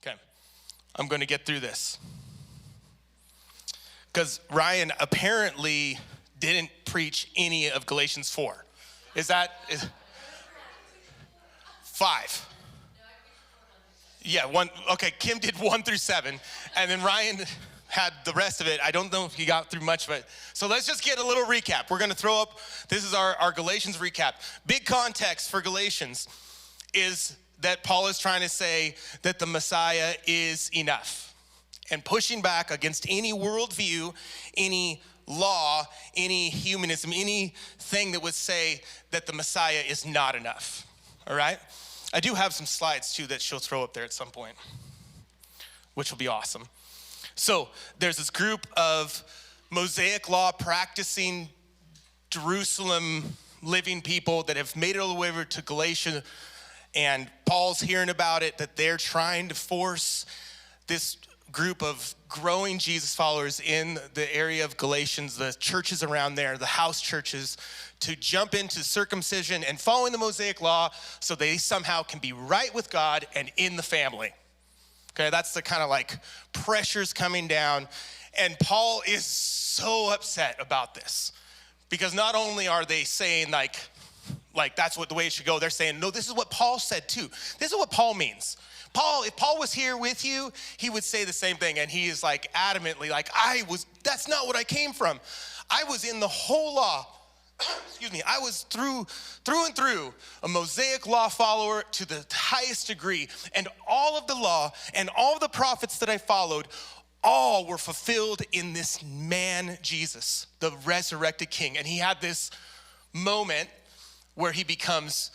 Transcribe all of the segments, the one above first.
Okay, I'm going to get through this. Because Ryan apparently didn't preach any of Galatians 4. Is 5? Yeah, 1. Okay, Kim did 1 through 7, and then Ryan had the rest of it. I don't know if he got through much of it. So let's just get a little recap. We're going to throw up, this is our Galatians recap. Big context for Galatians is that Paul is trying to say that the Messiah is enough and pushing back against any worldview, any law, any humanism, anything that would say that the Messiah is not enough, all right? I do have some slides too that she'll throw up there at some point, which will be awesome. So there's this group of Mosaic law practicing Jerusalem living people that have made it all the way over to Galatia, and Paul's hearing about it, that they're trying to force this group of growing Jesus followers in the area of Galatians, the churches around there, the house churches, to jump into circumcision and following the Mosaic law so they somehow can be right with God and in the family. Okay, that's the kind of like pressures coming down. And Paul is so upset about this because not only are they saying like that's what the way it should go, they're saying, no, this is what Paul said too. This is what Paul means. If Paul was here with you, he would say the same thing. And he is like adamantly like, that's not what I came from. I was in the whole law. Excuse me. I was through and through a Mosaic law follower to the highest degree. And all of the law and all of the prophets that I followed, all were fulfilled in this man, Jesus, the resurrected King. And he had this moment where he becomes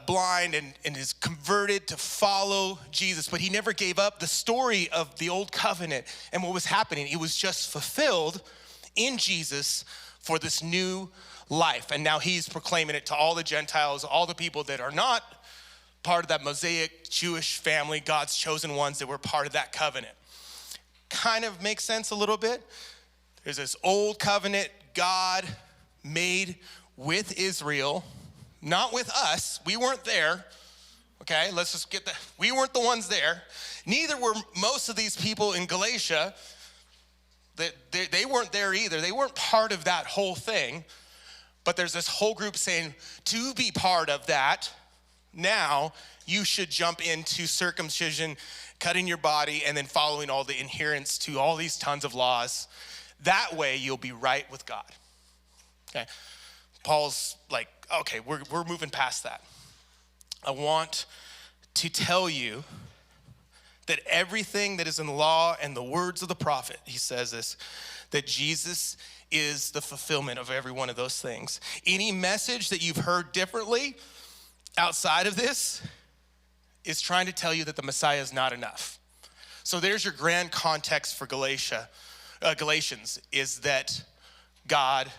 blind and is converted to follow Jesus. But he never gave up the story of the old covenant and what was happening. It was just fulfilled in Jesus for this new life. And now he's proclaiming it to all the Gentiles, all the people that are not part of that Mosaic Jewish family, God's chosen ones that were part of that covenant. Kind of makes sense a little bit. There's this old covenant God made with Israel, not with us. We weren't there. Okay, let's just get that. We weren't the ones there. Neither were most of these people in Galatia. They weren't there either. They weren't part of that whole thing. But there's this whole group saying, to be part of that, now you should jump into circumcision, cutting your body, and then following all the adherence to all these tons of laws. That way you'll be right with God. Okay. Paul's like, okay, we're moving past that. I want to tell you that everything that is in the law and the words of the prophet, he says this, that Jesus is the fulfillment of every one of those things. Any message that you've heard differently outside of this is trying to tell you that the Messiah is not enough. So there's your grand context for Galatians, is that God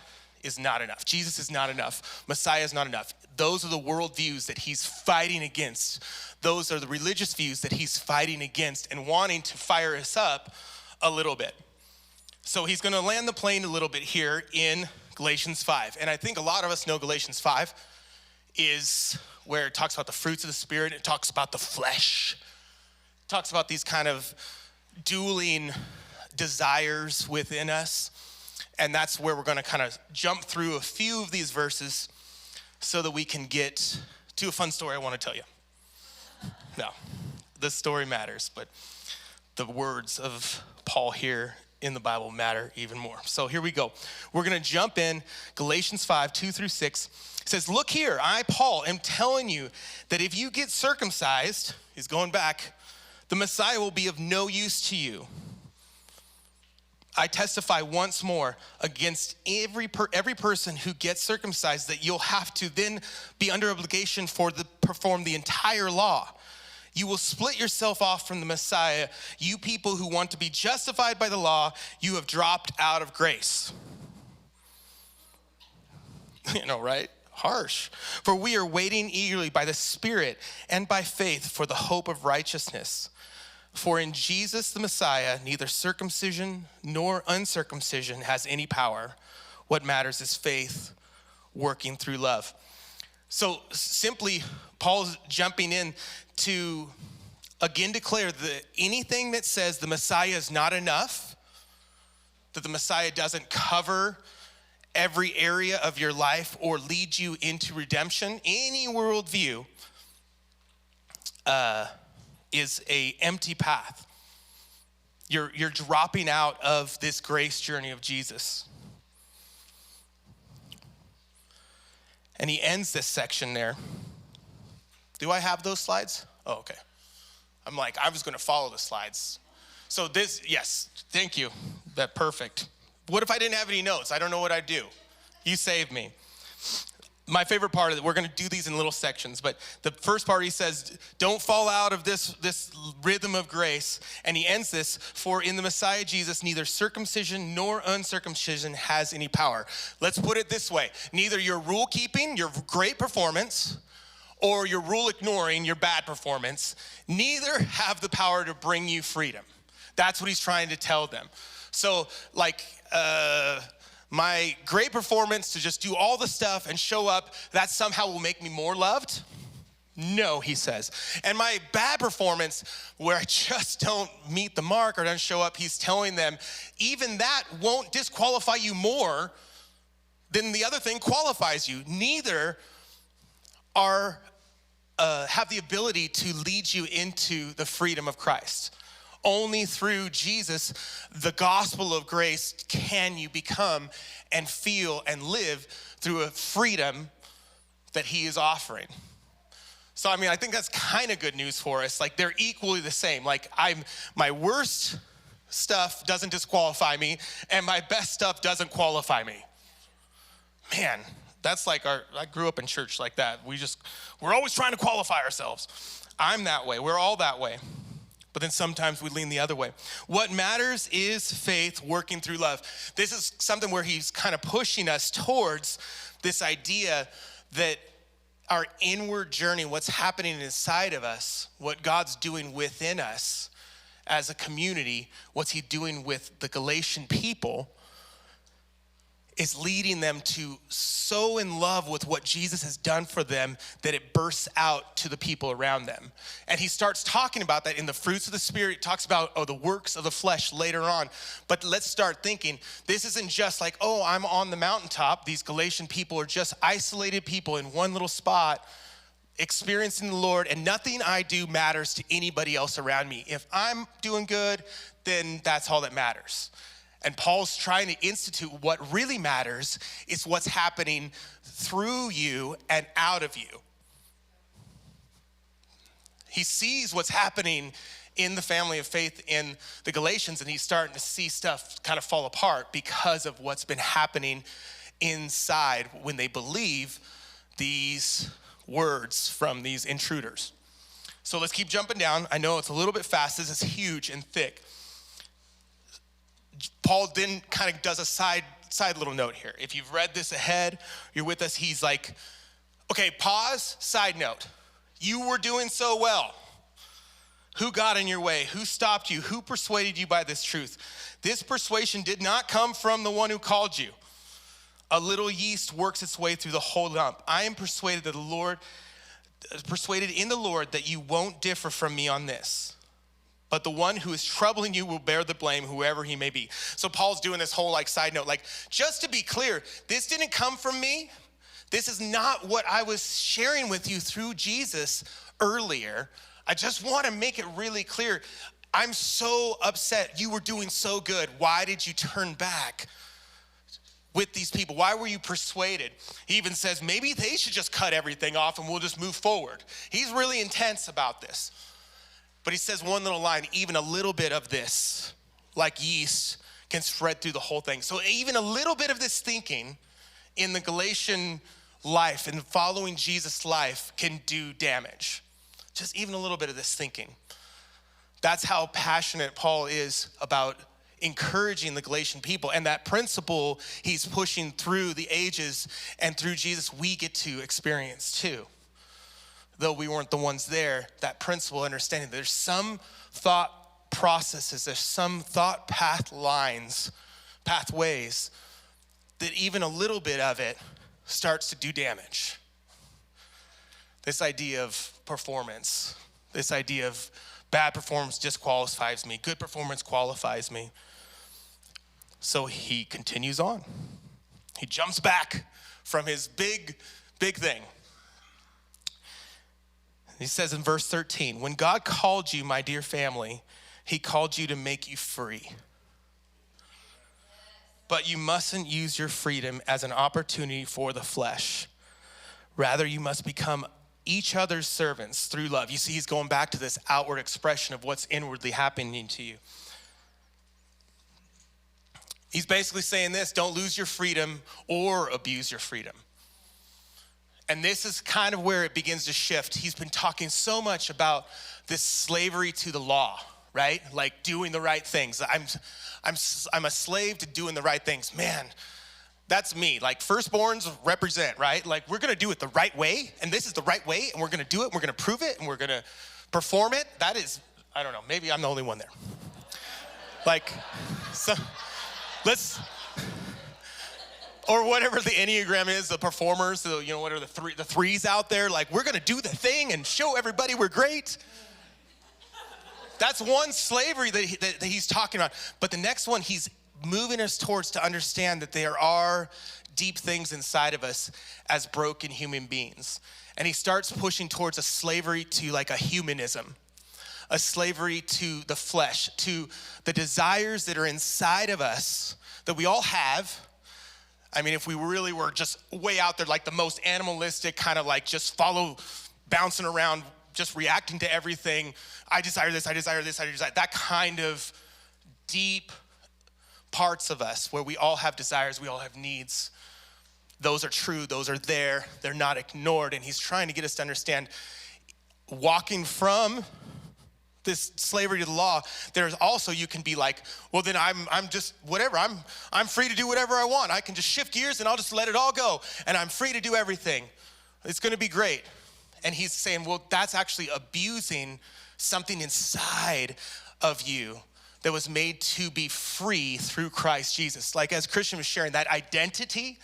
is not enough. Jesus is not enough. Messiah is not enough. Those are the worldviews that he's fighting against. Those are the religious views that he's fighting against and wanting to fire us up a little bit. So he's going to land the plane a little bit here in Galatians 5. And I think a lot of us know Galatians 5 is where it talks about the fruits of the Spirit. It talks about the flesh. It talks about these kind of dueling desires within us. And that's where we're going to kind of jump through a few of these verses so that we can get to a fun story I want to tell you. No, the story matters, but the words of Paul here in the Bible matter even more. So here we go. We're going to jump in Galatians 5, 2 through 6. It says, look here, I, Paul, am telling you that if you get circumcised, he's going back, the Messiah will be of no use to you. I testify once more against every person who gets circumcised that you'll have to then be under obligation perform the entire law. You will split yourself off from the Messiah. You people who want to be justified by the law, you have dropped out of grace. Right? Harsh. For we are waiting eagerly by the Spirit and by faith for the hope of righteousness. For in Jesus the Messiah, neither circumcision nor uncircumcision has any power. What matters is faith working through love. So simply, Paul's jumping in to again declare that anything that says the Messiah is not enough, that the Messiah doesn't cover every area of your life or lead you into redemption, any worldview is a empty path. You're dropping out of this grace journey of Jesus. And he ends this section there. Do I have those slides? Oh, okay. I'm like, I was going to follow the slides. So this, yes, thank you. That perfect. What if I didn't have any notes? I don't know what I'd do. You saved me. My favorite part of it, we're going to do these in little sections, but the first part he says, don't fall out of this rhythm of grace. And he ends this, for in the Messiah Jesus, neither circumcision nor uncircumcision has any power. Let's put it this way. Neither your rule keeping, your great performance, or your rule ignoring, your bad performance, neither have the power to bring you freedom. That's what he's trying to tell them. So like, my great performance to just do all the stuff and show up, that somehow will make me more loved? No, he says. And my bad performance, where I just don't meet the mark or don't show up, he's telling them, even that won't disqualify you more than the other thing qualifies you. Neither have the ability to lead you into the freedom of Christ. Only through Jesus, the gospel of grace, can you become and feel and live through a freedom that he is offering. So, I think that's kind of good news for us. Like, they're equally the same. Like, my worst stuff doesn't disqualify me, and my best stuff doesn't qualify me. Man, that's like I grew up in church like that. We're always trying to qualify ourselves. I'm that way. We're all that way. But then sometimes we lean the other way. What matters is faith working through love. This is something where he's kind of pushing us towards this idea that our inward journey, what's happening inside of us, what God's doing within us as a community, what's he doing with the Galatian people, is leading them to so in love with what Jesus has done for them that it bursts out to the people around them. And he starts talking about that in the fruits of the Spirit. He talks about, the works of the flesh later on. But let's start thinking, this isn't just like, I'm on the mountaintop. These Galatian people are just isolated people in one little spot, experiencing the Lord, and nothing I do matters to anybody else around me. If I'm doing good, then that's all that matters. And Paul's trying to institute what really matters is what's happening through you and out of you. He sees what's happening in the family of faith in the Galatians, and he's starting to see stuff kind of fall apart because of what's been happening inside when they believe these words from these intruders. So let's keep jumping down. I know it's a little bit fast. This is huge and thick. Paul then kind of does a side little note here. If you've read this ahead, you're with us, he's like, okay, pause, side note. You were doing so well. Who got in your way? Who stopped you? Who persuaded you by this truth? This persuasion did not come from the one who called you. A little yeast works its way through the whole lump. I am persuaded in the Lord that you won't differ from me on this. But the one who is troubling you will bear the blame, whoever he may be. So Paul's doing this whole side note, just to be clear, this didn't come from me. This is not what I was sharing with you through Jesus earlier. I just want to make it really clear. I'm so upset. You were doing so good. Why did you turn back with these people? Why were you persuaded? He even says, maybe they should just cut everything off and we'll just move forward. He's really intense about this. But he says one little line, even a little bit of this, like yeast, can spread through the whole thing. So even a little bit of this thinking in the Galatian life and following Jesus' life can do damage. Just even a little bit of this thinking. That's how passionate Paul is about encouraging the Galatian people. And that principle he's pushing through the ages and through Jesus, we get to experience too. Though we weren't the ones there, that principle, understanding there's some thought processes, there's some thought pathways that even a little bit of it starts to do damage. This idea of performance, this idea of Bad performance disqualifies me. Good performance qualifies me. So he continues on. He jumps back from his big thing. He says in verse 13, when God called you, my dear family, he called you to make you free. But you mustn't use your freedom as an opportunity for the flesh. Rather, you must become each other's servants through love. You see, he's going back to this outward expression of what's inwardly happening to you. He's basically saying this: don't lose your freedom or abuse your freedom. And this is kind of where it begins to shift. He's been talking so much about this slavery to the law, right? Like doing the right things. I'm a slave to doing the right things. Man, that's me. Like firstborns represent, right? Like we're gonna do it the right way, and this is the right way, and we're gonna do it, and we're gonna prove it, and we're gonna perform it. That is, I don't know, maybe I'm the only one there. Like, so let's, or whatever the Enneagram is, the performers, what are the threes out there? Like, we're gonna do the thing and show everybody we're great. That's one slavery that he's talking about. But the next one, he's moving us towards to understand that there are deep things inside of us as broken human beings. And he starts pushing towards a slavery to like a humanism, a slavery to the flesh, to the desires that are inside of us that we all have. I mean, if we really were just way out there, like the most animalistic kind of like just bouncing around, just reacting to everything. I desire this, I desire this, I desire that kind of deep parts of us where we all have desires, we all have needs. Those are true, those are there, they're not ignored. And he's trying to get us to understand, walking from this slavery to the law, there's also, you can be like, well then I'm just whatever, I'm free to do whatever I want. I can just shift gears and I'll just let it all go. And I'm free to do everything. It's gonna be great. And he's saying, well, that's actually abusing something inside of you that was made to be free through Christ Jesus. Like as Christian was sharing, that identity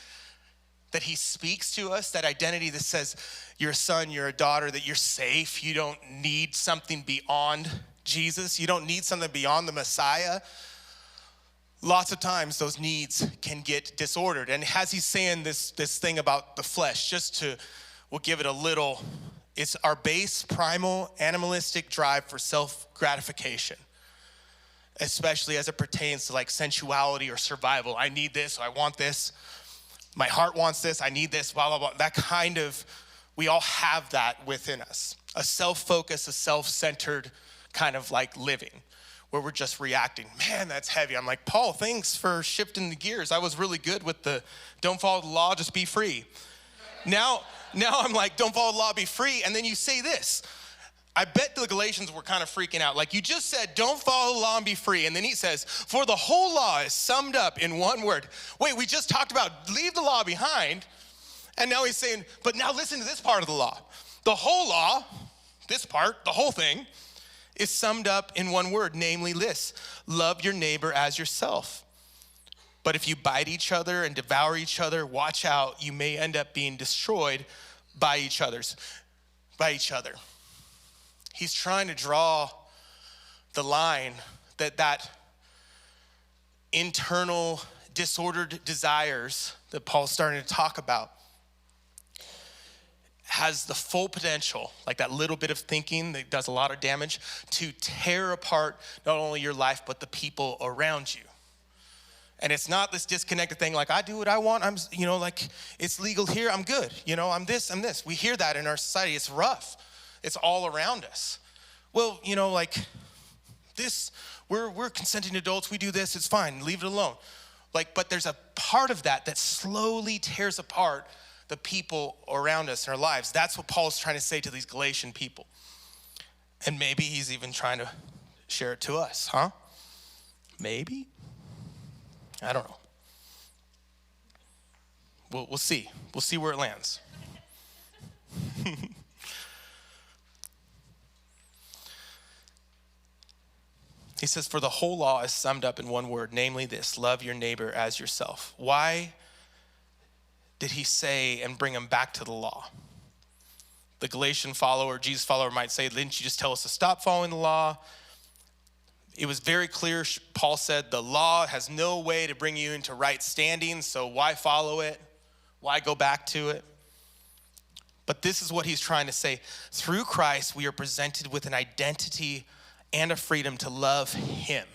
that he speaks to us, that identity that says you're a son, you're a daughter, that you're safe. You don't need something beyond Jesus. You don't need something beyond the Messiah. Lots of times those needs can get disordered. And as he's saying this thing about the flesh, we'll give it a little, it's our base, primal, animalistic drive for self-gratification, especially as it pertains to like sensuality or survival. I need this, I want this. My heart wants this, I need this, blah, blah, blah. That kind of, we all have that within us. A self-focused, a self-centered kind of like living where we're just reacting. Man, that's heavy. I'm like, Paul, thanks for shifting the gears. I was really good with the don't follow the law, just be free. Now I'm like, don't follow the law, be free. And then you say this. I bet the Galatians were kind of freaking out. Like you just said, don't follow the law and be free. And then he says, for the whole law is summed up in one word. Wait, we just talked about leave the law behind. And now he's saying, but now listen to this part of the law. The whole law, this part, the whole thing, is summed up in one word, namely this: love your neighbor as yourself. But if you bite each other and devour each other, watch out, you may end up being destroyed by each other. He's trying to draw the line that internal disordered desires that Paul's starting to talk about has the full potential, like that little bit of thinking that does a lot of damage, to tear apart not only your life, but the people around you. And it's not this disconnected thing like, I do what I want, I'm, like it's legal here, I'm good, I'm this. We hear that in our society, it's rough. It's all around us. Well, like this, we're consenting adults, we do this, it's fine, leave it alone. But there's a part of that slowly tears apart the people around us in our lives. That's what Paul's trying to say to these Galatian people. And maybe he's even trying to share it to us, huh? Maybe? I don't know. We'll see. We'll see where it lands. He says, for the whole law is summed up in one word, namely this: love your neighbor as yourself. Why did he say and bring him back to the law? the Galatian follower, Jesus follower might say, didn't you just tell us to stop following the law? It was very clear. Paul said the law has no way to bring you into right standing, so why follow it? Why go back to it? But this is what he's trying to say. Through Christ, we are presented with an identity and a freedom to love him,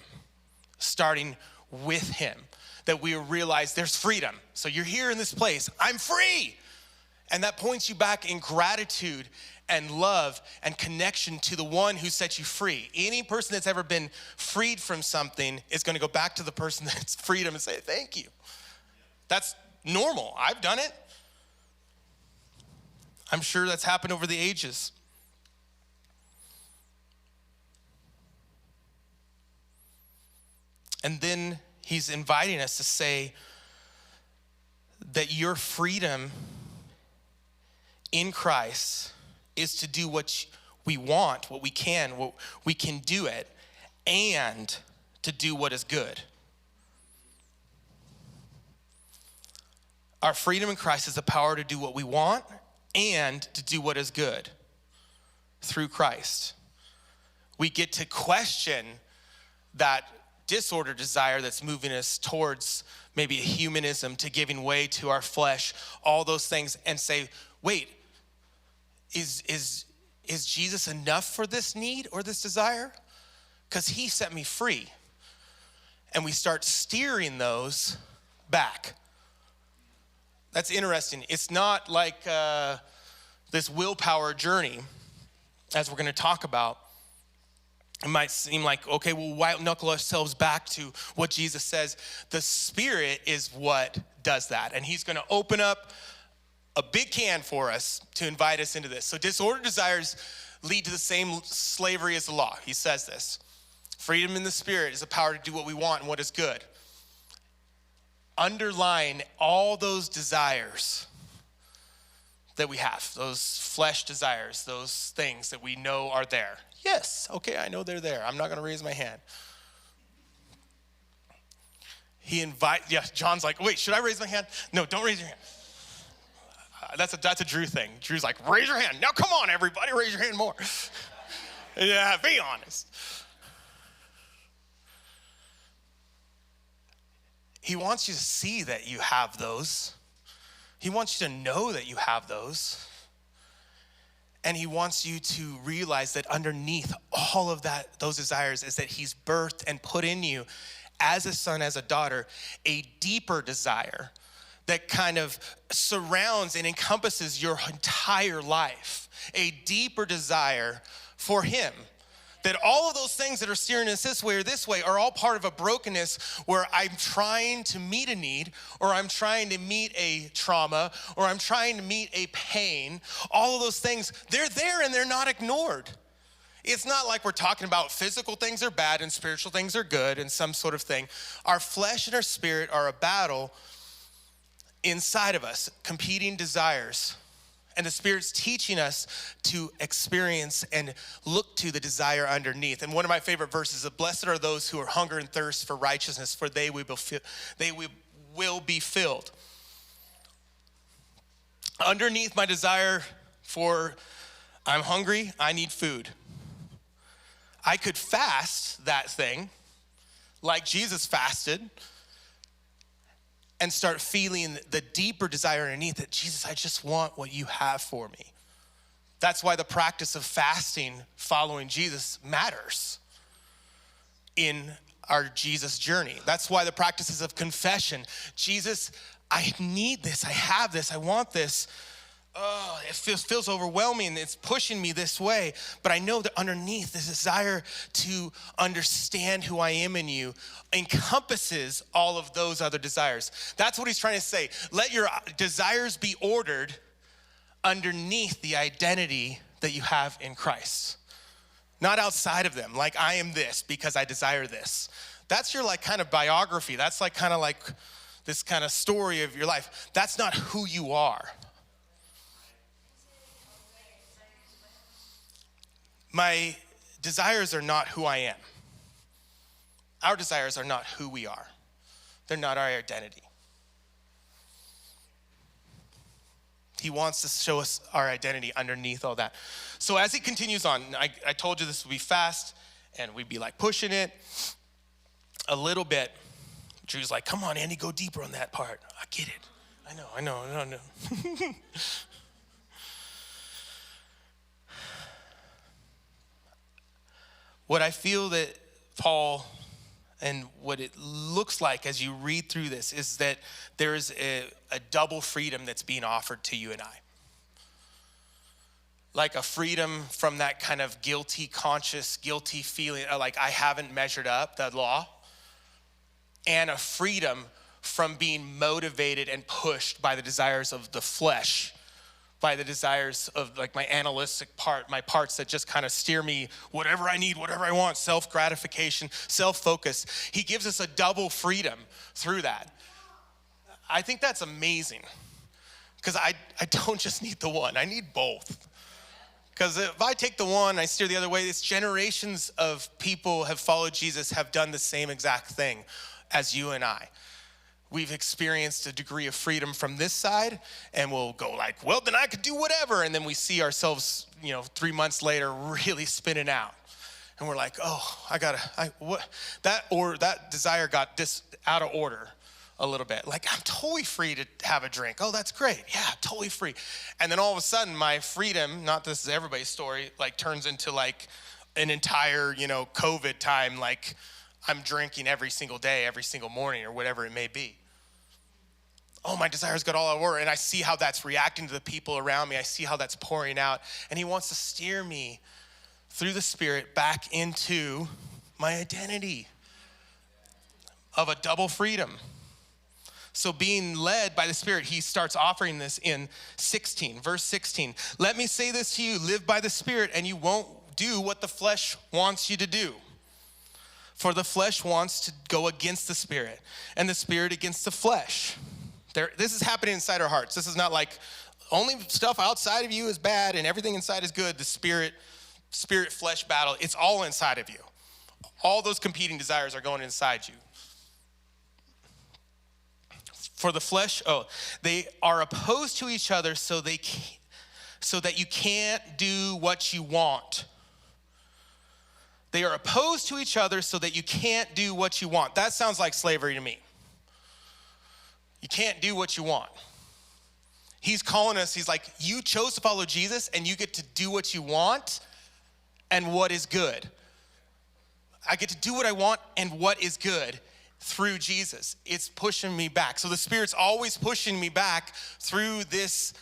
starting with him, that we realize there's freedom. So you're here in this place, I'm free. And that points you back in gratitude and love and connection to the one who set you free. Any person that's ever been freed from something is going to go back to the person that's freed him and say, thank you. That's normal. I've done it. I'm sure that's happened over the ages. And then he's inviting us to say that your freedom in Christ is to do what we want, what we can do it, and to do what is good. Our freedom in Christ is the power to do what we want and to do what is good through Christ. We get to question that disordered desire that's moving us towards maybe a humanism, to giving way to our flesh, all those things, and say, wait, is Jesus enough for this need or this desire? Because he set me free. And we start steering those back. That's interesting. It's not like this willpower journey, as we're going to talk about. It might seem like, okay, well, why knuckle ourselves back to what Jesus says? The Spirit is what does that. And he's going to open up a big can for us to invite us into this. So disordered desires lead to the same slavery as the law. He says this. Freedom in the Spirit is the power to do what we want and what is good. Underline all those desires that we have, those flesh desires, those things that we know are there. Yes, okay, I know they're there. I'm not going to raise my hand. John's like, wait, should I raise my hand? No, don't raise your hand. That's a Drew thing. Drew's like, raise your hand. Now come on, everybody, raise your hand more. Yeah, be honest. He wants you to see that you have those. He wants you to know that you have those. And he wants you to realize that underneath all of those desires is that he's birthed and put in you as a son, as a daughter, a deeper desire that kind of surrounds and encompasses your entire life. A deeper desire for him. That all of those things that are steering us this way or this way are all part of a brokenness where I'm trying to meet a need, or I'm trying to meet a trauma, or I'm trying to meet a pain. All of those things, they're there and they're not ignored. It's not like we're talking about physical things are bad and spiritual things are good and some sort of thing. Our flesh and our spirit are a battle inside of us, competing desires. And the Spirit's teaching us to experience and look to the desire underneath. And one of my favorite verses is, blessed are those who are hunger and thirst for righteousness, for they will be filled. Underneath my desire for, I'm hungry, I need food. I could fast that thing like Jesus fasted, and start feeling the deeper desire underneath that, Jesus, I just want what you have for me. That's why the practice of fasting, following Jesus, matters in our Jesus journey. That's why the practices of confession, Jesus, I need this, I have this, I want this. Oh, it feels overwhelming. It's pushing me this way. But I know that underneath this desire to understand who I am in you encompasses all of those other desires. That's what he's trying to say. Let your desires be ordered underneath the identity that you have in Christ. Not outside of them, like I am this because I desire this. That's your like kind of biography. That's like kind of like this kind of story of your life. That's not who you are. My desires are not who I am. Our desires are not who we are. They're not our identity. He wants to show us our identity underneath all that. So as he continues on, I told you this would be fast, and we'd be like pushing it a little bit. Drew's like, come on, Andy, go deeper on that part. I get it. I know. What I feel that Paul and what it looks like as you read through this is that there is a double freedom that's being offered to you and I. Like a freedom from that kind of guilty feeling, like I haven't measured up the law, and a freedom from being motivated and pushed by the desires of the flesh, by the desires of like my animalistic part, my parts that just kind of steer me, whatever I need, whatever I want, self-gratification, self-focus. He gives us a double freedom through that. I think that's amazing, because I don't just need the one, I need both. Because if I take the one, I steer the other way, it's generations of people have followed Jesus, have done the same exact thing as you and I. We've experienced a degree of freedom from this side, and we'll go like, well, then I could do whatever. And then we see ourselves, 3 months later really spinning out. And we're like, oh, that desire got out of order a little bit. Like, I'm totally free to have a drink. Oh, that's great. Yeah, totally free. And then all of a sudden my freedom, not this is everybody's story, like turns into like an entire, COVID time, like I'm drinking every single day, every single morning, or whatever it may be. Oh, my desires got all out of order, and I see how that's reacting to the people around me. I see how that's pouring out, and he wants to steer me through the Spirit back into my identity of a double freedom. So being led by the Spirit, he starts offering this in verse 16. Let me say this to you, live by the Spirit, and you won't do what the flesh wants you to do. For the flesh wants to go against the Spirit, and the Spirit against the flesh. This is happening inside our hearts. This is not like only stuff outside of you is bad and everything inside is good. The spirit-flesh battle, it's all inside of you. All those competing desires are going inside you. For the flesh, they are opposed to each other so that you can't do what you want. They are opposed to each other so that you can't do what you want. That sounds like slavery to me. You can't do what you want. He's calling us, he's like, you chose to follow Jesus and you get to do what you want and what is good. I get to do what I want and what is good through Jesus. It's pushing me back. So the Spirit's always pushing me back through this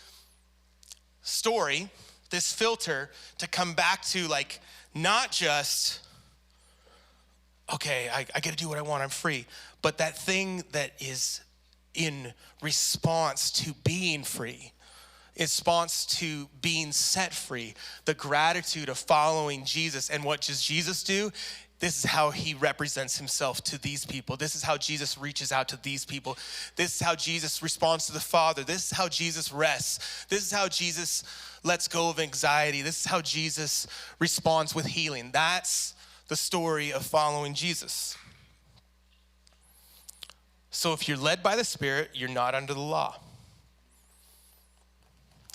story, this filter, to come back to like, not just, okay, I get to do what I want, I'm free, but that thing that is in response to being free, in response to being set free, the gratitude of following Jesus. And what does Jesus do? This is how he represents himself to these people. This is how Jesus reaches out to these people. This is how Jesus responds to the Father. This is how Jesus rests. This is how Jesus lets go of anxiety. This is how Jesus responds with healing. That's the story of following Jesus. So if you're led by the Spirit, you're not under the law.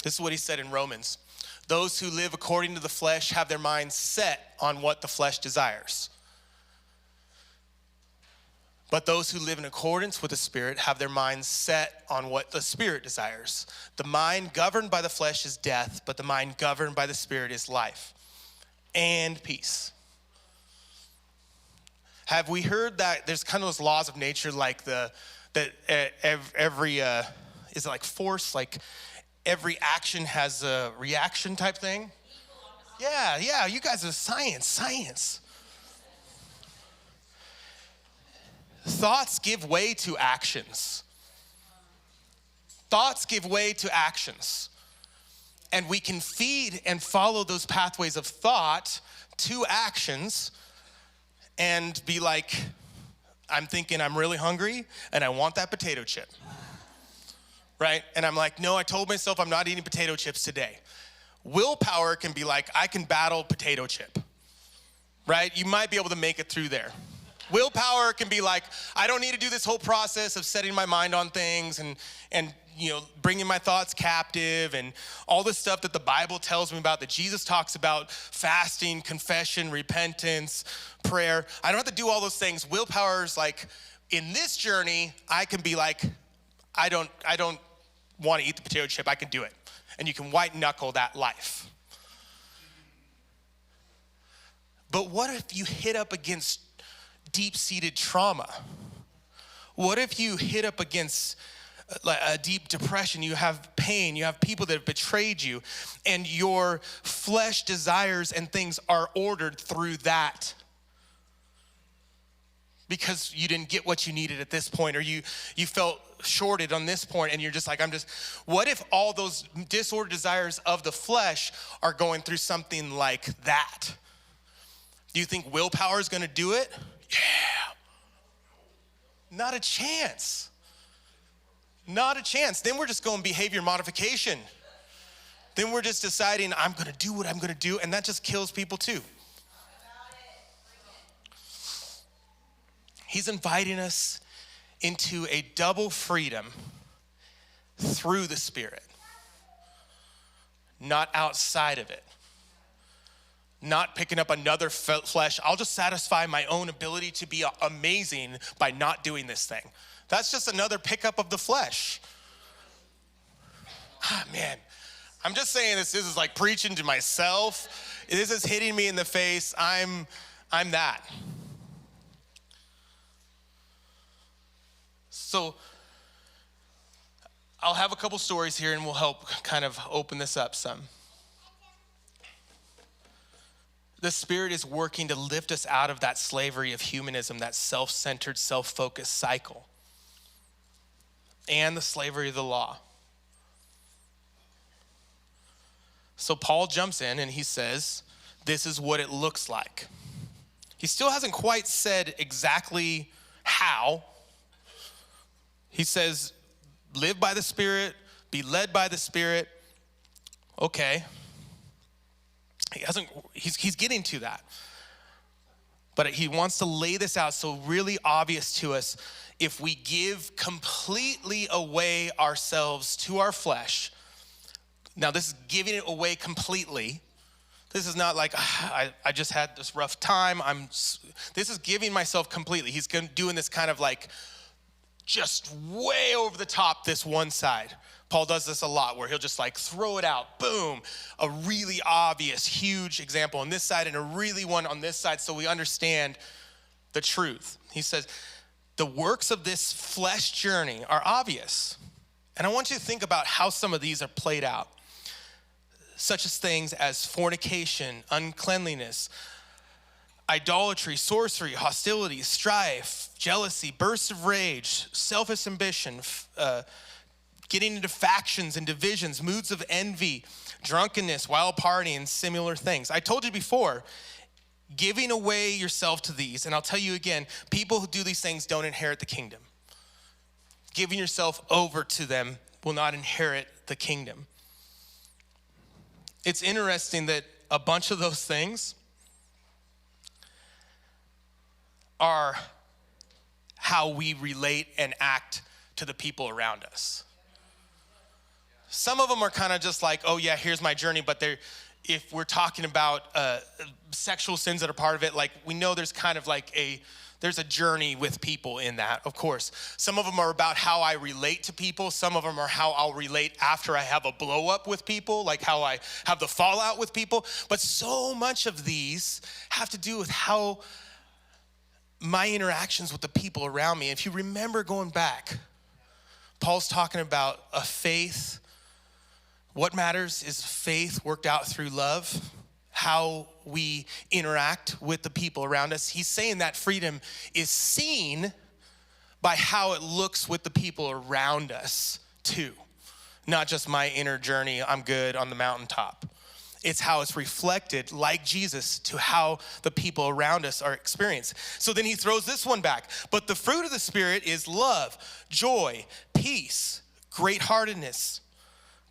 This is what he said in Romans. Those who live according to the flesh have their minds set on what the flesh desires. But those who live in accordance with the Spirit have their minds set on what the Spirit desires. The mind governed by the flesh is death, but the mind governed by the Spirit is life and peace. Have we heard that there's kind of those laws of nature, like every is it like force, like every action has a reaction type thing? Yeah, you guys are science. Thoughts give way to actions. Thoughts give way to actions. And we can feed and follow those pathways of thought to actions and be like, I'm thinking I'm really hungry and I want that potato chip, right? And I'm like, no, I told myself I'm not eating potato chips today. Willpower can be like, I can battle potato chip, right? You might be able to make it through there. Willpower can be like, I don't need to do this whole process of setting my mind on things and bringing my thoughts captive and all the stuff that the Bible tells me about, that Jesus talks about, fasting, confession, repentance, prayer. I don't have to do all those things. Willpower is like, in this journey, I can be like, I don't want to eat the potato chip. I can do it. And you can white knuckle that life. But what if you hit up against deep-seated trauma? What if you hit up against a deep depression? You have pain, you have people that have betrayed you, and your flesh desires and things are ordered through that because you didn't get what you needed at this point, or you felt shorted on this point, and you're just like, what if all those disordered desires of the flesh are going through something like that? Do you think willpower is going to do it? Yeah. Not a chance. Not a chance. Then we're just going behavior modification. Then we're just deciding, I'm going to do what I'm going to do, and that just kills people too. He's inviting us into a double freedom through the Spirit, not outside of it. Not picking up another flesh. I'll just satisfy my own ability to be amazing by not doing this thing. That's just another pickup of the flesh. Man, I'm just saying this is like preaching to myself. This is hitting me in the face. I'm that. So I'll have a couple stories here and we'll help kind of open this up some. The Spirit is working to lift us out of that slavery of humanism, that self-centered, self-focused cycle, and the slavery of the law. So Paul jumps in and he says, this is what it looks like. He still hasn't quite said exactly how. He says, live by the Spirit, be led by the Spirit. Okay. He's getting to that. But he wants to lay this out so really obvious to us. If we give completely away ourselves to our flesh, now this is giving it away completely. This is not like, I just had this rough time. This is giving myself completely. He's doing this kind of like just way over the top this one side. Paul does this a lot where he'll just like throw it out, boom, a really obvious, huge example on this side and a really one on this side so we understand the truth. He says, the works of this flesh journey are obvious. And I want you to think about how some of these are played out, such as things as fornication, uncleanliness, idolatry, sorcery, hostility, strife, jealousy, bursts of rage, selfish ambition, getting into factions and divisions, moods of envy, drunkenness, wild partying, and similar things. I told you before, giving away yourself to these, and I'll tell you again, people who do these things don't inherit the kingdom. Giving yourself over to them will not inherit the kingdom. It's interesting that a bunch of those things are how we relate and act to the people around us. Some of them are kind of just like, oh yeah, here's my journey, but if we're talking about sexual sins that are part of it, like we know there's kind of like there's a journey with people in that, of course. Some of them are about how I relate to people. Some of them are how I'll relate after I have a blow up with people, like how I have the fallout with people. But so much of these have to do with how my interactions with the people around me. If you remember going back, Paul's talking about a faith. What matters is faith worked out through love, how we interact with the people around us. He's saying that freedom is seen by how it looks with the people around us too. Not just my inner journey, I'm good on the mountaintop. It's how it's reflected, like Jesus, to how the people around us are experienced. So then he throws this one back. But the fruit of the Spirit is love, joy, peace, great-heartedness,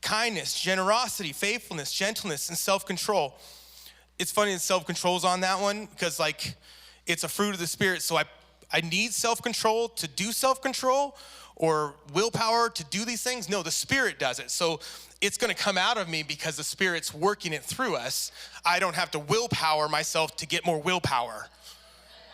kindness, generosity, faithfulness, gentleness, and self-control. It's funny that self-control's on that one because like it's a fruit of the Spirit. So I need self-control to do self-control or willpower to do these things. No, the Spirit does it. So it's going to come out of me because the Spirit's working it through us. I don't have to willpower myself to get more willpower.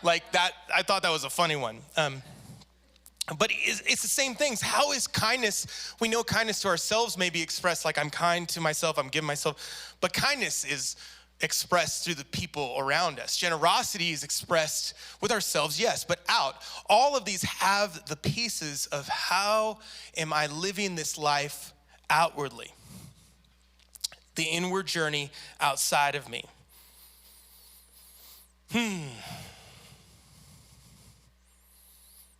Like that, I thought that was a funny one. But it's the same things. How is kindness? We know kindness to ourselves may be expressed like I'm kind to myself, I'm giving myself. But kindness is expressed through the people around us. Generosity is expressed with ourselves, yes, but out. All of these have the pieces of how am I living this life outwardly? The inward journey outside of me.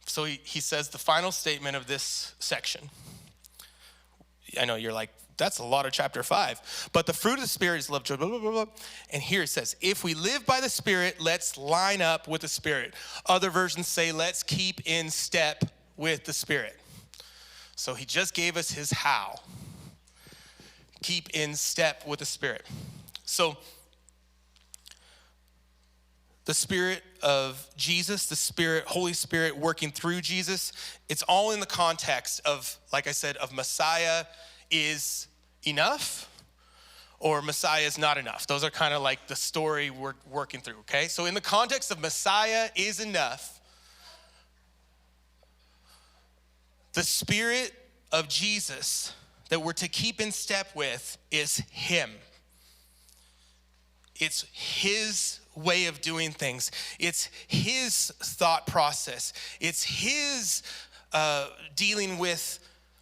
So he says the final statement of this section. I know you're like, that's a lot of chapter 5. But the fruit of the Spirit is love, joy, blah, blah, blah, blah. And here it says, if we live by the Spirit, let's line up with the Spirit. Other versions say, let's keep in step with the Spirit. So he just gave us his how. Keep in step with the Spirit. So the Spirit of Jesus, the Spirit, Holy Spirit working through Jesus, it's all in the context of, like I said, of Messiah is enough or Messiah is not enough. Those are kind of like the story we're working through, okay? So in the context of Messiah is enough, the Spirit of Jesus that we're to keep in step with is him. It's his way of doing things. It's his thought process. It's his dealing with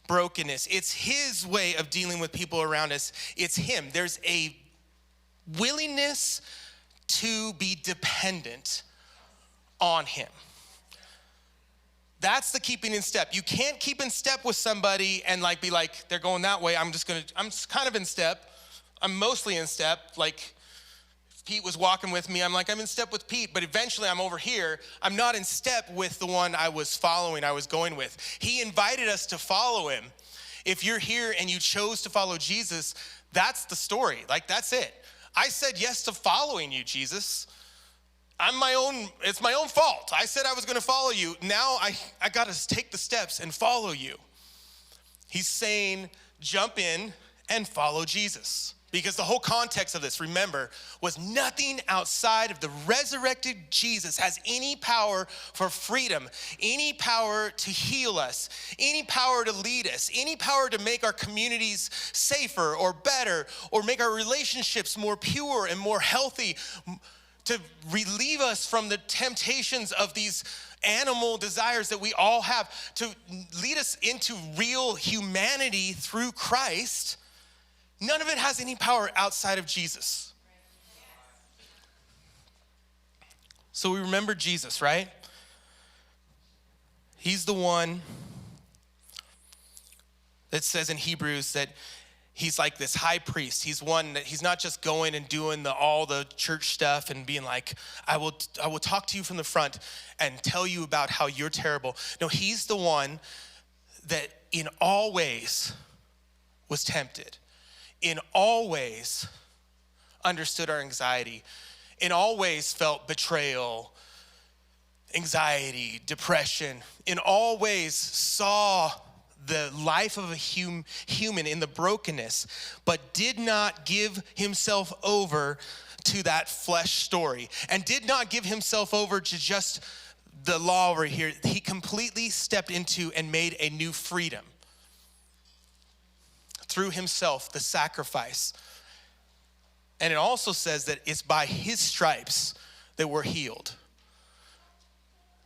brokenness. It's his way of dealing with people around us. It's him. There's a willingness to be dependent on him. That's the keeping in step. You can't keep in step with somebody and like be like, they're going that way. I'm kind of in step. I'm mostly in step. Like Pete was walking with me. I'm in step with Pete, but eventually I'm over here. I'm not in step with the one I was following, I was going with. He invited us to follow him. If you're here and you chose to follow Jesus, that's the story. Like, that's it. I said yes to following you, Jesus. It's my own fault. I said I was going to follow you. Now I got to take the steps and follow you. He's saying, jump in and follow Jesus. Because the whole context of this, remember, was nothing outside of the resurrected Jesus has any power for freedom, any power to heal us, any power to lead us, any power to make our communities safer or better, or make our relationships more pure and more healthy, to relieve us from the temptations of these animal desires that we all have, to lead us into real humanity through Christ. None of it has any power outside of Jesus. So we remember Jesus, right? He's the one that says in Hebrews that he's like this high priest. He's one that he's not just going and doing all the church stuff and being like, I will talk to you from the front and tell you about how you're terrible. No, he's the one that in all ways was tempted. In all ways understood our anxiety, in all ways felt betrayal, anxiety, depression, in all ways saw the life of a human in the brokenness, but did not give himself over to that flesh story and did not give himself over to just the law over here. He completely stepped into and made a new freedom. Through himself, the sacrifice. And it also says that it's by his stripes that we're healed.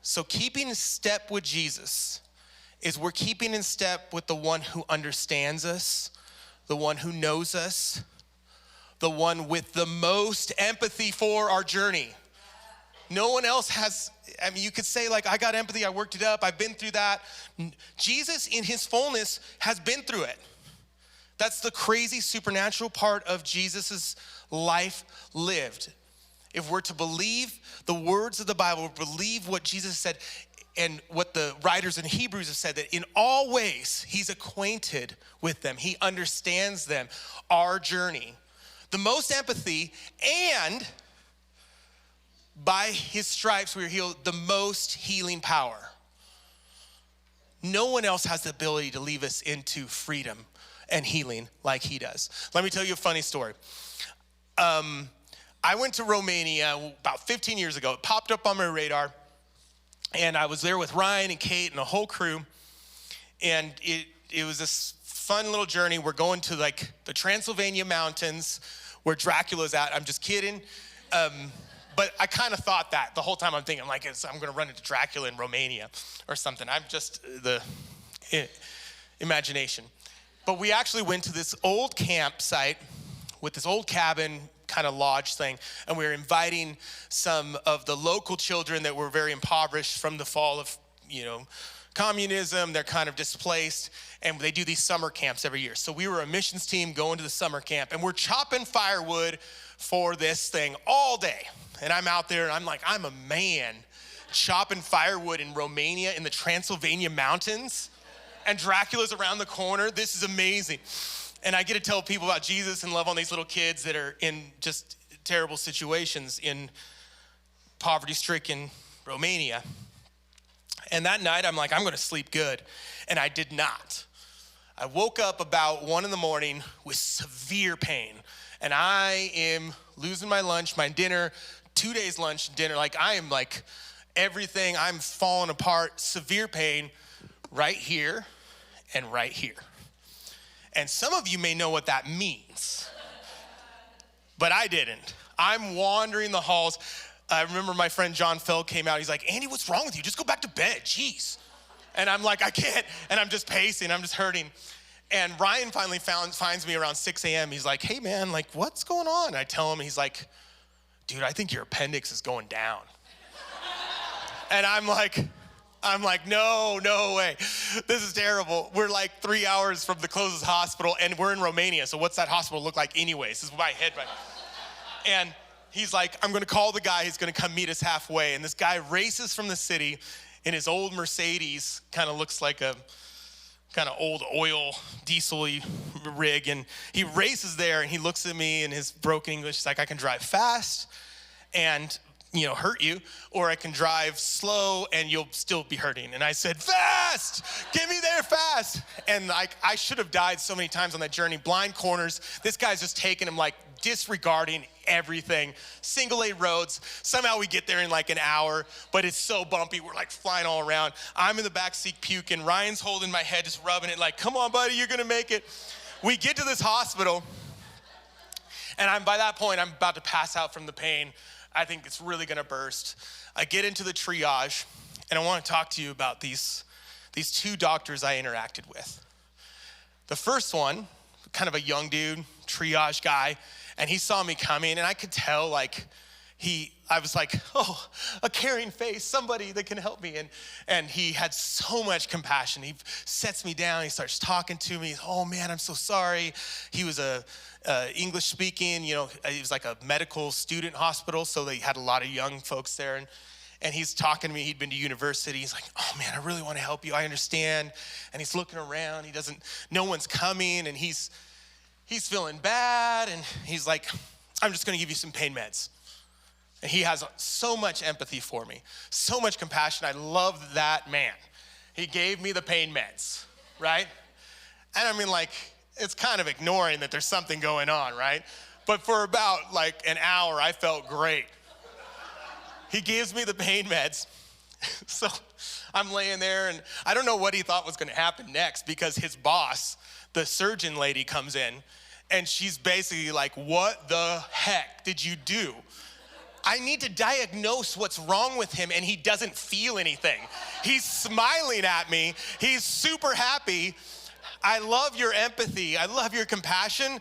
So keeping in step with Jesus is we're keeping in step with the one who understands us, the one who knows us, the one with the most empathy for our journey. No one else has, you could say like, I got empathy, I worked it up, I've been through that. Jesus in his fullness has been through it. That's the crazy supernatural part of Jesus's life lived. If we're to believe the words of the Bible, believe what Jesus said and what the writers in Hebrews have said, that in all ways he's acquainted with them. He understands them, our journey. The most empathy and By his stripes we were healed, the most healing power. No one else has the ability to lead us into freedom and healing like he does. Let me tell you a funny story. I went to Romania about 15 years ago. It popped up on my radar, and I was there with Ryan and Kate and the whole crew, and it was this fun little journey. We're going to like the Transylvania mountains where Dracula's at. I'm just kidding. But I kind of thought that the whole time. I'm thinking like, I'm going to run into Dracula in Romania or something. I'm just the imagination. But we actually went to this old campsite with this old cabin kind of lodge thing. And we were inviting some of the local children that were very impoverished from the fall of, communism. They're kind of displaced. And they do these summer camps every year. So we were a missions team going to the summer camp. And we're chopping firewood for this thing all day. And I'm out there and I'm like, I'm a man chopping firewood in Romania in the Transylvania mountains. And Dracula's around the corner. This is amazing. And I get to tell people about Jesus and love on these little kids that are in just terrible situations in poverty-stricken Romania. And that night, I'm like, I'm going to sleep good. And I did not. I woke up about 1 a.m. with severe pain. And I am losing my lunch, my dinner, 2 days lunch, dinner. Like, I am like everything. I'm falling apart, severe pain right here and right here. And some of you may know what that means, but I didn't. I'm wandering the halls. I remember my friend John Fell came out. He's like, Andy, what's wrong with you? Just go back to bed, jeez. And I'm like, I can't. And I'm just pacing, I'm just hurting. And Ryan finally finds me around 6 a.m. He's like, hey man, like what's going on? And I tell him, he's like, dude, I think your appendix is going down. And I'm like, no way. This is terrible. We're like 3 hours from the closest hospital and we're in Romania. So what's that hospital look like anyways? This is my head, right? And he's like, I'm gonna call the guy, he's gonna come meet us halfway. And this guy races from the city in his old Mercedes, kind of looks like a kind of old oil diesel-y rig. And he races there and he looks at me in his broken English. He's like, I can drive fast and hurt you, or I can drive slow and you'll still be hurting. And I said, fast, get me there fast. And like, I should have died so many times on that journey. Blind corners, this guy's just taking him, like disregarding everything. Single lane roads, somehow we get there in like an hour, but it's so bumpy, we're like flying all around. I'm in the back seat puking, Ryan's holding my head, just rubbing it like, come on buddy, you're gonna make it. We get to this hospital, and by that point, I'm about to pass out from the pain. I think it's really gonna burst. I get into the triage, and I wanna talk to you about these two doctors I interacted with. The first one, kind of a young dude, triage guy, and he saw me coming, and I could tell I was like, oh, a caring face, somebody that can help me. And he had so much compassion. He sets me down, he starts talking to me. Oh man, I'm so sorry. He was English speaking, it was like a medical student hospital, so they had a lot of young folks there. And he's talking to me, he'd been to university. He's like, oh man, I really wanna help you, I understand. And he's looking around, no one's coming, and he's feeling bad, and he's like, I'm just gonna give you some pain meds. And he has so much empathy for me, so much compassion. I love that man. He gave me the pain meds, right? And I mean, like, it's kind of ignoring that there's something going on, right? But for about like an hour, I felt great. He gives me the pain meds. So I'm laying there, and I don't know what he thought was gonna happen next, because his boss, the surgeon lady, comes in, and she's basically like, what the heck did you do? I need to diagnose what's wrong with him, and he doesn't feel anything. He's smiling at me. He's super happy. I love your empathy. I love your compassion,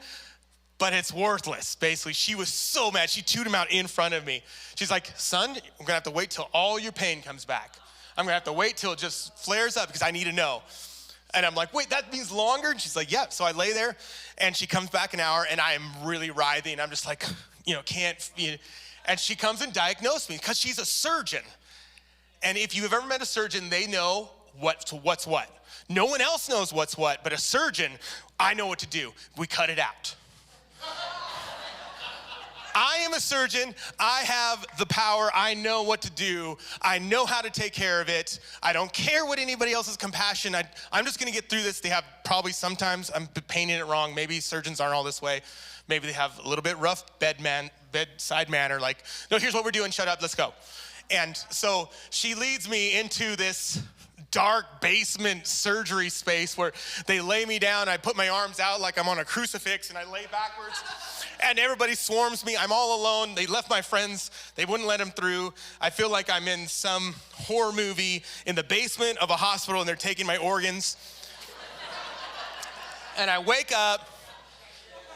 but it's worthless, basically. She was so mad. She chewed him out in front of me. She's like, son, I'm gonna have to wait till all your pain comes back. I'm gonna have to wait till it just flares up because I need to know. And I'm like, wait, that means longer? And she's like, yeah. So I lay there, and she comes back an hour, and I am really writhing. I'm just like, can't. And she comes and diagnosed me because she's a surgeon. And if you've ever met a surgeon, they know what's what. No one else knows what's what, but a surgeon, I know what to do. We cut it out. I am a surgeon. I have the power. I know what to do. I know how to take care of it. I don't care what anybody else's compassion. I'm just going to get through this. They have probably sometimes, I'm painting it wrong. Maybe surgeons aren't all this way. Maybe they have a little bit rough bedside manner. Like, no, here's what we're doing. Shut up. Let's go. And so she leads me into this dark basement surgery space where they lay me down. I put my arms out like I'm on a crucifix and I lay backwards and everybody swarms me. I'm all alone. They left my friends. They wouldn't let them through. I feel like I'm in some horror movie in the basement of a hospital and they're taking my organs. And I wake up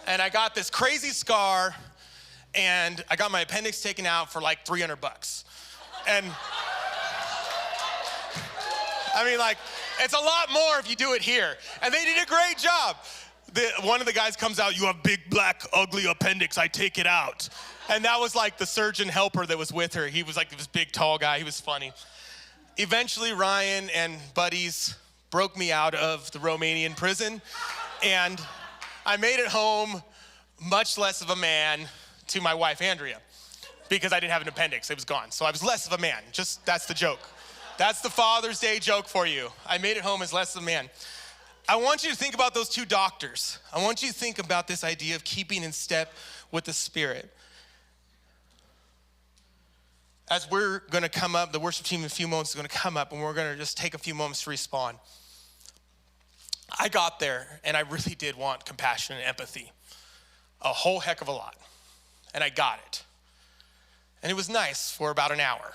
and I got this crazy scar and I got my appendix taken out for like $300. And I mean, like, it's a lot more if you do it here. And they did a great job. One of the guys comes out, you have big, black, ugly appendix, I take it out. And that was like the surgeon helper that was with her. He was like this big, tall guy. He was funny. Eventually, Ryan and buddies broke me out of the Romanian prison. And I made it home much less of a man to my wife, Andrea, because I didn't have an appendix. It was gone. So I was less of a man. Just, that's the joke. That's the Father's Day joke for you. I made it home as less of a man. I want you to think about those two doctors. I want you to think about this idea of keeping in step with the Spirit. As we're going to come up, the worship team in a few moments is going to come up, and we're going to just take a few moments to respond. I got there, and I really did want compassion and empathy. A whole heck of a lot. And I got it. And it was nice for about an hour.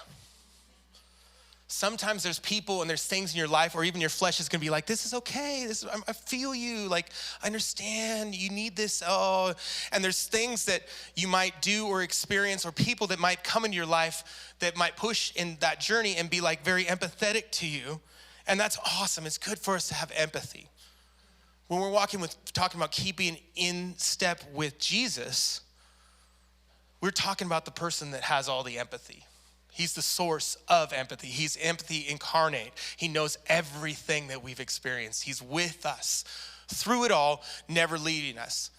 Sometimes there's people and there's things in your life, or even your flesh is gonna be like, this is okay, I feel you, like, I understand, you need this, oh. And there's things that you might do or experience, or people that might come into your life that might push in that journey and be like very empathetic to you. And that's awesome, it's good for us to have empathy. When we're talking about keeping in step with Jesus, we're talking about the person that has all the empathy. He's the source of empathy. He's empathy incarnate. He knows everything that we've experienced. He's with us through it all, never leading us.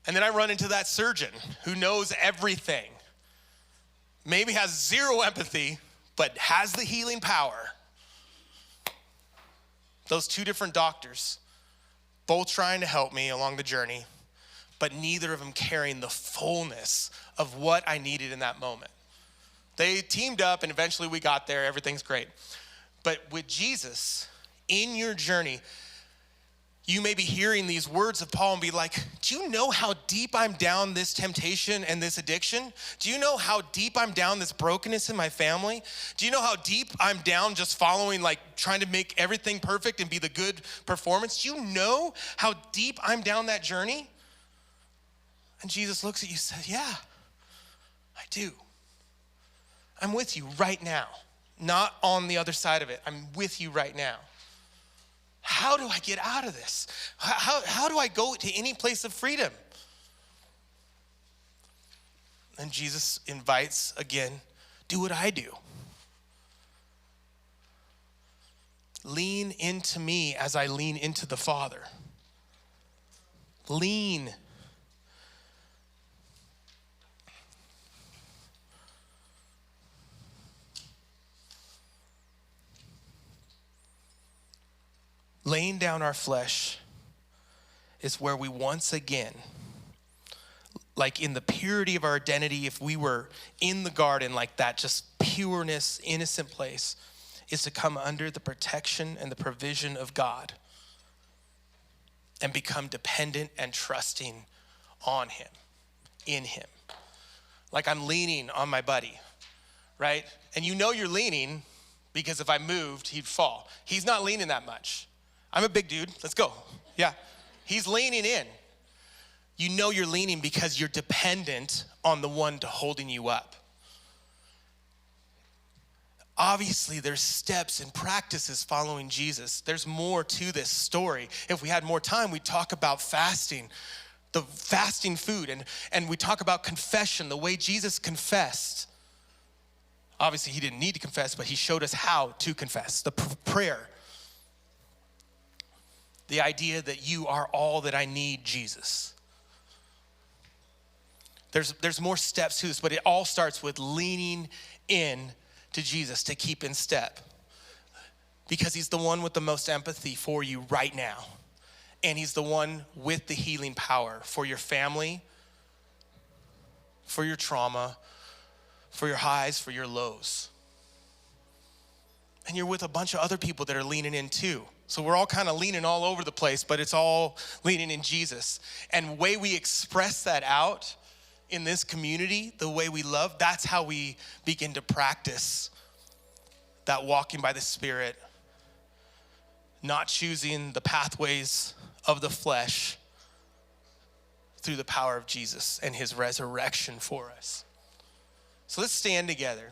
And then I run into that surgeon who knows everything, maybe has zero empathy, but has the healing power. Those two different doctors, both trying to help me along the journey, but neither of them carrying the fullness of what I needed in that moment. They teamed up and eventually we got there, everything's great. But with Jesus, in your journey, you may be hearing these words of Paul and be like, do you know how deep I'm down this temptation and this addiction? Do you know how deep I'm down this brokenness in my family? Do you know how deep I'm down just following, like trying to make everything perfect and be the good performance? Do you know how deep I'm down that journey? And Jesus looks at you and says, yeah, I do. I'm with you right now, not on the other side of it. I'm with you right now. How do I get out of this? How do I go to any place of freedom? And Jesus invites again, do what I do. Lean into me as I lean into the Father. Lean. Laying down our flesh is where we once again, like in the purity of our identity, if we were in the garden like that, just pureness, innocent place, is to come under the protection and the provision of God and become dependent and trusting on him, in him. Like I'm leaning on my buddy, right? And you know you're leaning because if I moved, he'd fall. He's not leaning that much. I'm a big dude, let's go. Yeah, he's leaning in. You know you're leaning because you're dependent on the one holding you up. Obviously, there's steps and practices following Jesus. There's more to this story. If we had more time, we'd talk about fasting, the fasting food, and we talk about confession, the way Jesus confessed. Obviously, he didn't need to confess, but he showed us how to confess, the prayer. The idea that you are all that I need, Jesus. There's more steps to this, but it all starts with leaning in to Jesus to keep in step, because he's the one with the most empathy for you right now. And he's the one with the healing power for your family, for your trauma, for your highs, for your lows. And you're with a bunch of other people that are leaning in too. So we're all kind of leaning all over the place, but it's all leaning in Jesus. And the way we express that out in this community, the way we love, that's how we begin to practice that walking by the Spirit, not choosing the pathways of the flesh through the power of Jesus and his resurrection for us. So let's stand together.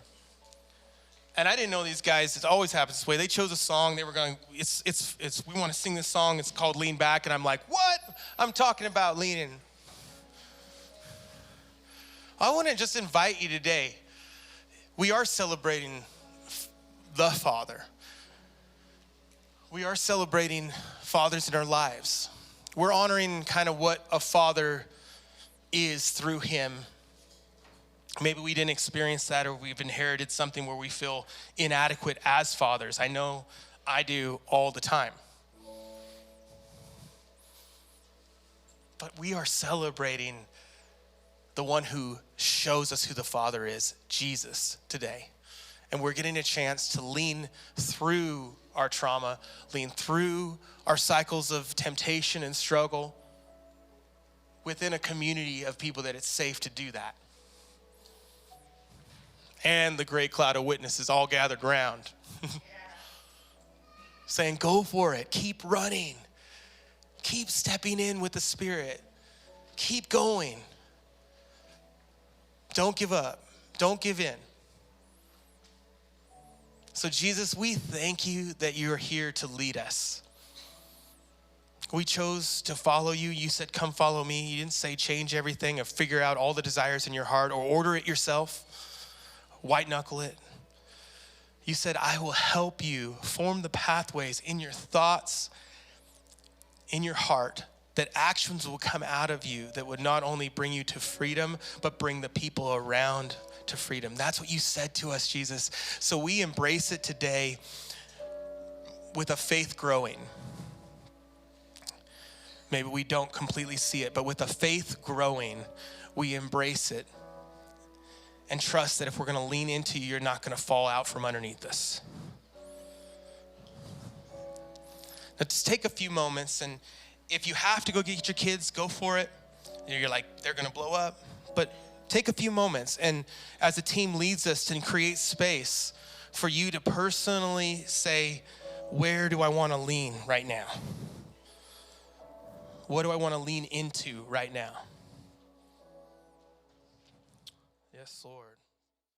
And I didn't know these guys, it always happens this way. They chose a song, they were going, we want to sing this song, it's called Lean Back. And I'm like, what? I'm talking about leaning. I want to just invite you today. We are celebrating the Father. We are celebrating fathers in our lives. We're honoring kind of what a father is through him. Maybe we didn't experience that, or we've inherited something where we feel inadequate as fathers. I know I do all the time. But we are celebrating the one who shows us who the Father is, Jesus, today. And we're getting a chance to lean through our trauma, lean through our cycles of temptation and struggle within a community of people that it's safe to do that. And the great cloud of witnesses all gathered around, saying, go for it, keep running, keep stepping in with the Spirit, keep going. Don't give up, don't give in. So Jesus, we thank you that you're here to lead us. We chose to follow you. You said, come follow me. You didn't say change everything or figure out all the desires in your heart or order it yourself, white knuckle it. You said, I will help you form the pathways in your thoughts, in your heart, that actions will come out of you that would not only bring you to freedom, but bring the people around to freedom. That's what you said to us, Jesus. So we embrace it today with a faith growing. Maybe we don't completely see it, but with a faith growing, we embrace it and trust that if we're going to lean into you, you're not going to fall out from underneath us. Now just take a few moments, and if you have to go get your kids, go for it. You're like, they're going to blow up. But take a few moments, and as the team leads us to create space for you to personally say, where do I want to lean right now? What do I want to lean into right now? Yes, Lord.